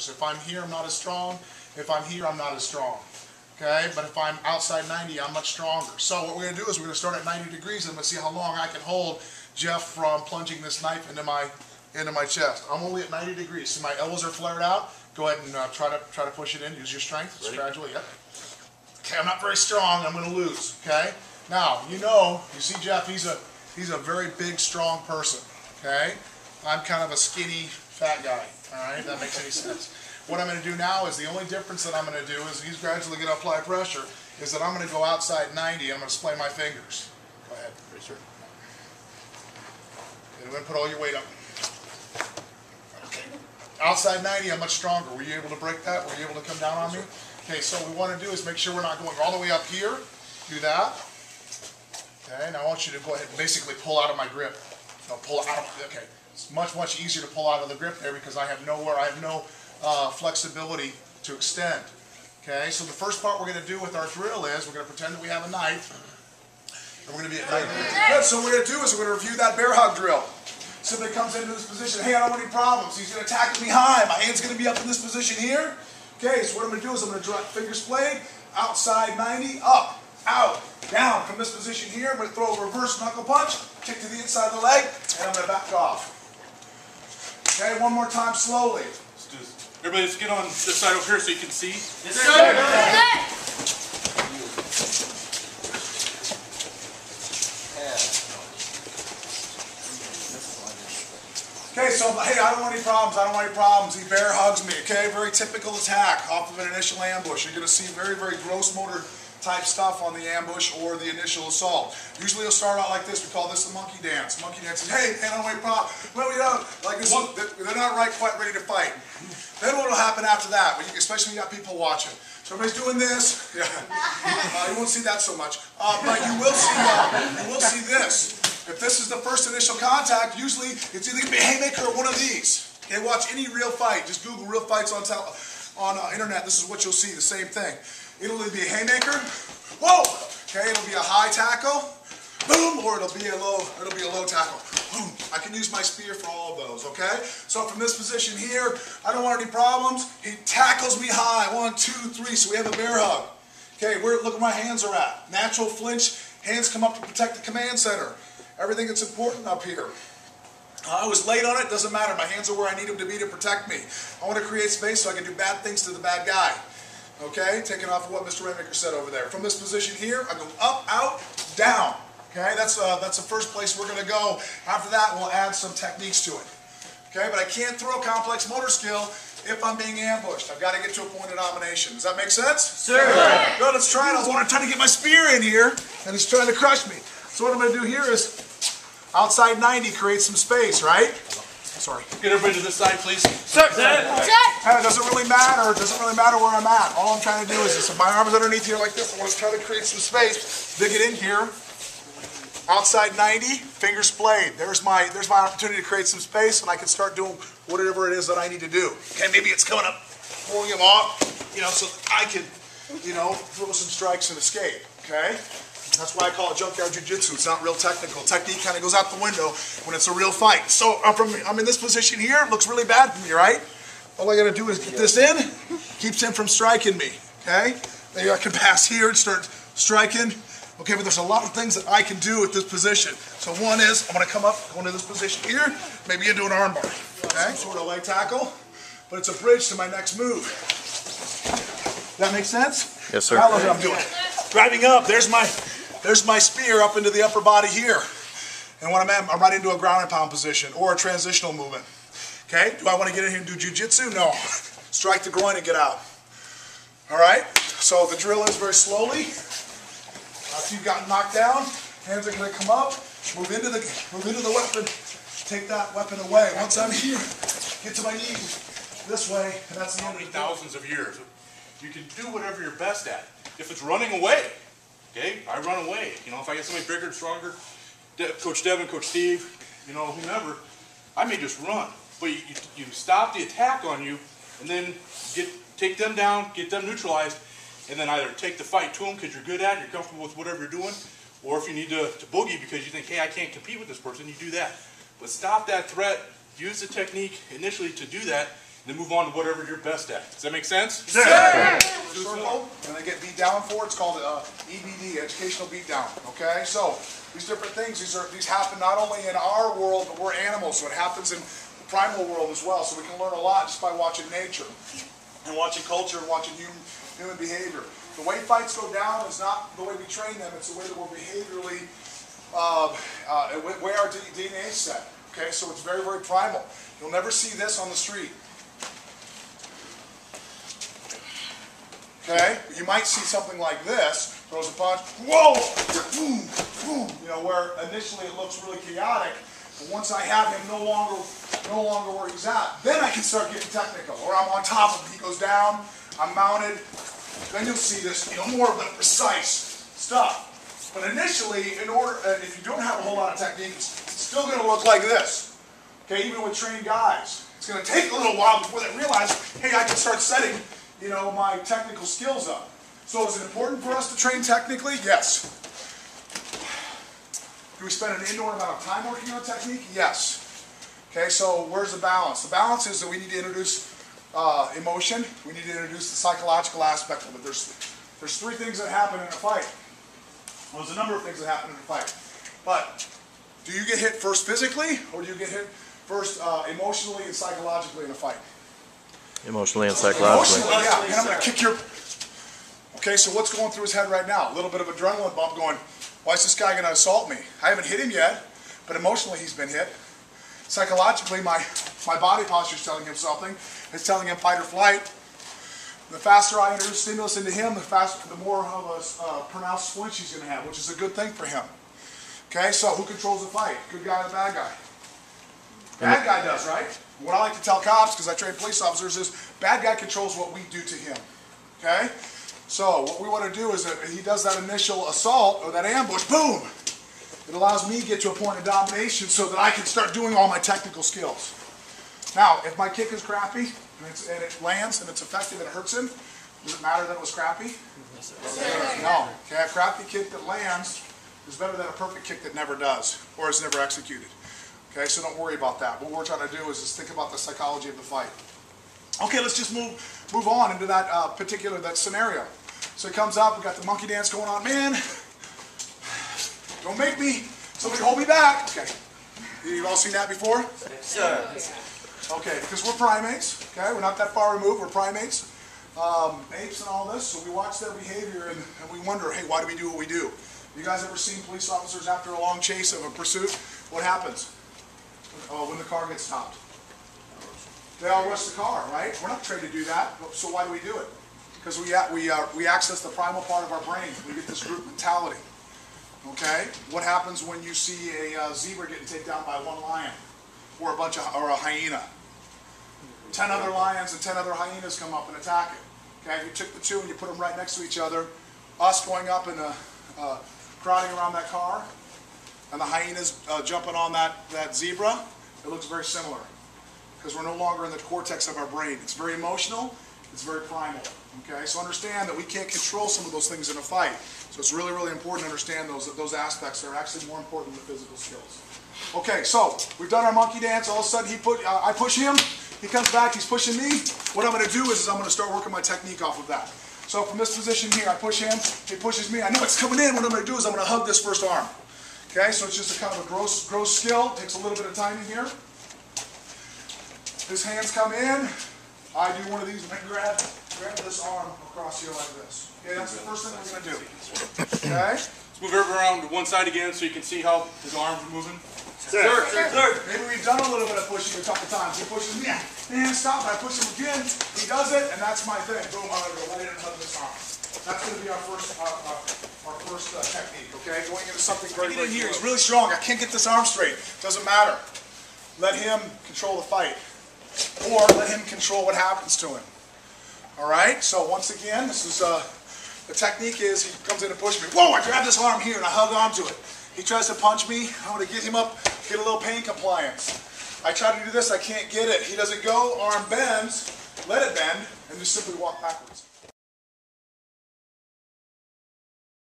shoulders. If I'm here, I'm not as strong. If I'm here, I'm not as strong. Okay, but if I'm outside 90, I'm much stronger. So what we're going to do is we're going to start at 90 degrees and I'm going to see how long I can hold Jeff from plunging this knife into my chest. I'm only at 90 degrees. So my elbows are flared out. Go ahead and try to push it in. Use your strength. Just gradually. Yep. Okay, I'm not very strong. I'm going to lose. Okay. Now you see Jeff. He's a very big, strong person. Okay. I'm kind of a skinny, fat guy. All right. If that makes any sense. What I'm going to do now is the only difference that I'm going to do is he's gradually going to apply pressure. Is that I'm going to go outside 90. I'm going to splay my fingers. Go ahead. Sure. And I'm going to put all your weight up. Okay. Outside 90, I'm much stronger. Were you able to break that? Were you able to come down on me? Okay, so what we want to do is make sure we're not going all the way up here. Do that. Okay, now I want you to go ahead and basically pull out of my grip. No, pull out of, okay. It's much easier to pull out of the grip there because I have no flexibility to extend. Okay, so the first part we're going to do with our drill is we're going to pretend that we have a knife. And we're going to be at 90 degrees. Good, so what we're going to do is we're going to review that bear hug drill. Somebody comes into this position, hey, I don't want any problems. He's going to tackle me high. My hand's going to be up in this position here. Okay, so what I'm going to do is I'm going to draw finger splayed, outside 90, up, out, down. From this position here, I'm going to throw a reverse knuckle punch, kick to the inside of the leg, and I'm going to back off. Okay, one more time slowly. Let's do this. Everybody, let's get on this side over here so you can see. Yes, sir. Okay, so hey, I don't want any problems. I don't want any problems. He bear hugs me. Okay, very typical attack off of an initial ambush. You're going to see very gross motor type stuff on the ambush or the initial assault. Usually it'll start out like this. We call this the monkey dance. Monkey dance is, hey, I don't want any problem. Well, we don't. Like this, they're not quite ready to fight. Then what will happen after that? Especially when you got people watching. So everybody's doing this. Yeah. You won't see that so much, but you will see this. If this is the first initial contact, usually it's either going to be a haymaker or one of these. Okay, watch any real fight. Just Google real fights on internet. This is what you'll see. The same thing. It'll either be a haymaker. Whoa. Okay, it'll be a high tackle. Boom, or it'll be a low tackle. Boom. I can use my spear for all of those. Okay. So from this position here, I don't want any problems. He tackles me high. 1, 2, 3. So we have a bear hug. Okay, look where my hands are at. Natural flinch. Hands come up to protect the command center. Everything that's important up here. I was late on it, doesn't matter. My hands are where I need them to be to protect me. I want to create space so I can do bad things to the bad guy. Okay, taking off of what Mr. Rainmaker said over there. From this position here, I go up, out, down. Okay, that's the first place we're going to go. After that, we'll add some techniques to it. Okay, but I can't throw complex motor skill if I'm being ambushed. I've got to get to a point of domination. Does that make sense? Sir. Good, let's try it. I want to try to get my spear in here, and it's trying to crush me. So what I'm going to do here is, outside 90, create some space, right? Sorry. Get everybody to this side, please. Sir. It doesn't really matter. It doesn't really matter where I'm at. All I'm trying to do is, if my arm's underneath here like this, I want to try to create some space. Dig it in here. Outside 90, fingers splayed. There's my opportunity to create some space, and I can start doing whatever it is that I need to do. Okay, maybe it's coming up, pulling him off, so I can, throw some strikes and escape. Okay. That's why I call it junkyard jiu-jitsu. It's not real technical. Technique kind of goes out the window when it's a real fight. So I'm in this position here. It looks really bad for me, right? All I got to do is get this in. Keeps him from striking me. Okay? Maybe I can pass here and start striking. Okay, but there's a lot of things that I can do at this position. So one is I'm going to come up, go into this position here, maybe into an armbar. Okay? Sort of leg tackle. But it's a bridge to my next move. Does that make sense? Yes, sir. Now look what I'm doing. Driving up, there's my spear up into the upper body here. And when I'm right into a ground and pound position or a transitional movement. Okay, do I want to get in here and do jiu-jitsu? No. Strike the groin and get out. All right, so the drill is very slowly. After you've gotten knocked down, hands are going to come up, move into the weapon, take that weapon away. Once I'm here, get to my knees this way, and that's the end of it. Thousands of years. You can do whatever you're best at. If it's running away, okay, I run away. If I get somebody bigger and stronger, Coach Devin, Coach Steve, whomever, I may just run. But you stop the attack on you, and then take them down, get them neutralized, and then either take the fight to them because you're good at it, you're comfortable with whatever you're doing, or if you need to boogie because you think, hey, I can't compete with this person, you do that. But stop that threat, use the technique initially to do that, then move on to whatever you're best at. Does that make sense? Sir. Circle, and they get beat down for. It's called EBD, educational beatdown. Okay, so these different things, these happen not only in our world, but we're animals, so it happens in the primal world as well. So we can learn a lot just by watching nature, and watching culture, and watching human behavior. The way fights go down is not the way we train them; it's the way that we're behaviorally, way our DNA is set. Okay, so it's very, very primal. You'll never see this on the street. Okay, you might see something like this, throws a punch, whoa, boom, boom, you know, where initially it looks really chaotic, but once I have him no longer where he's at, then I can start getting technical, or I'm on top of him, he goes down, I'm mounted, then you'll see this, you know, more of the precise stuff. But initially, if you don't have a whole lot of technique, it's still going to look like this. Okay, even with trained guys, it's going to take a little while before they realize, hey, I can start setting, you know, my technical skills up. So is it important for us to train technically? Yes. Do we spend an inordinate amount of time working on technique? Yes. Okay, so where's the balance? The balance is that we need to introduce emotion. We need to introduce the psychological aspect of it. There's three things that happen in a fight. Well, there's a number of things that happen in a fight. But do you get hit first physically, or do you get hit first emotionally and psychologically in a fight? Emotionally and psychologically. Emotionally, yeah. And I'm going to kick your... Okay, so what's going through his head right now? A little bit of adrenaline bump going, why is this guy going to assault me? I haven't hit him yet, but emotionally he's been hit. Psychologically, my body posture is telling him something. It's telling him fight or flight. The faster I introduce stimulus into him, the more of a pronounced flinch he's going to have, which is a good thing for him. Okay, so who controls the fight? Good guy or the bad guy? Bad guy does, right? What I like to tell cops, because I train police officers, is bad guy controls what we do to him. Okay? So what we want to do is that he does that initial assault or that ambush, boom! It allows me to get to a point of domination so that I can start doing all my technical skills. Now, if my kick is crappy and it lands and it's effective and it hurts him, does it matter that it was crappy? No. Okay, a crappy kick that lands is better than a perfect kick that never does or is never executed. Okay, so don't worry about that. What we're trying to do is just think about the psychology of the fight. Okay, let's just move on into that that scenario. So he comes up, we got the monkey dance going on. Man, don't make me, somebody hold me back. Okay, you've all seen that before? Sir. Okay, because we're primates, okay? We're not that far removed, we're primates. Apes and all this, so we watch their behavior and we wonder, hey, why do we do what we do? You guys ever seen police officers after a long chase of a pursuit? What happens? When the car gets stopped. They all rush the car, right? We're not trained to do that, so why do we do it? Because we access the primal part of our brain. We get this group mentality. Okay? What happens when you see a zebra getting taken down by one lion or a hyena? 10 other lions and 10 other hyenas come up and attack it. Okay? If you took the two and you put them right next to each other, us going up and crowding around that car, and the hyenas jumping on that zebra, it looks very similar. Because we're no longer in the cortex of our brain. It's very emotional, it's very primal. Okay, so understand that we can't control some of those things in a fight. So it's really, really important to understand those aspects that are actually more important than the physical skills. Okay, so we've done our monkey dance. All of a sudden I push him, he comes back, he's pushing me. What I'm going to do is I'm going to start working my technique off of that. So from this position here, I push him, he pushes me. I know it's coming in. What I'm going to do is I'm going to hug this first arm. Okay, so it's just a kind of a gross skill. It takes a little bit of timing here. His hands come in. I do one of these and I grab this arm across here like this. Okay, that's the first thing we're going to do. Okay? Let's move everyone around to one side again so you can see how his arms are moving. Sir. Maybe we've done a little bit of pushing a couple times. He pushes me, and stop. I push him again. He does it, and that's my thing. Boom, I'm going to go right in and hug this arm. That's going to be our first technique, okay? Going into something very, very here. He's really strong. I can't get this arm straight. Doesn't matter. Let him control the fight. Or let him control what happens to him. All right? So once again, this is the technique is he comes in and pushes me. Whoa, I grab this arm here and I hug onto it. He tries to punch me. I'm going to get him up, get a little pain compliance. I try to do this, I can't get it. He doesn't go, arm bends, let it bend, and just simply walk backwards.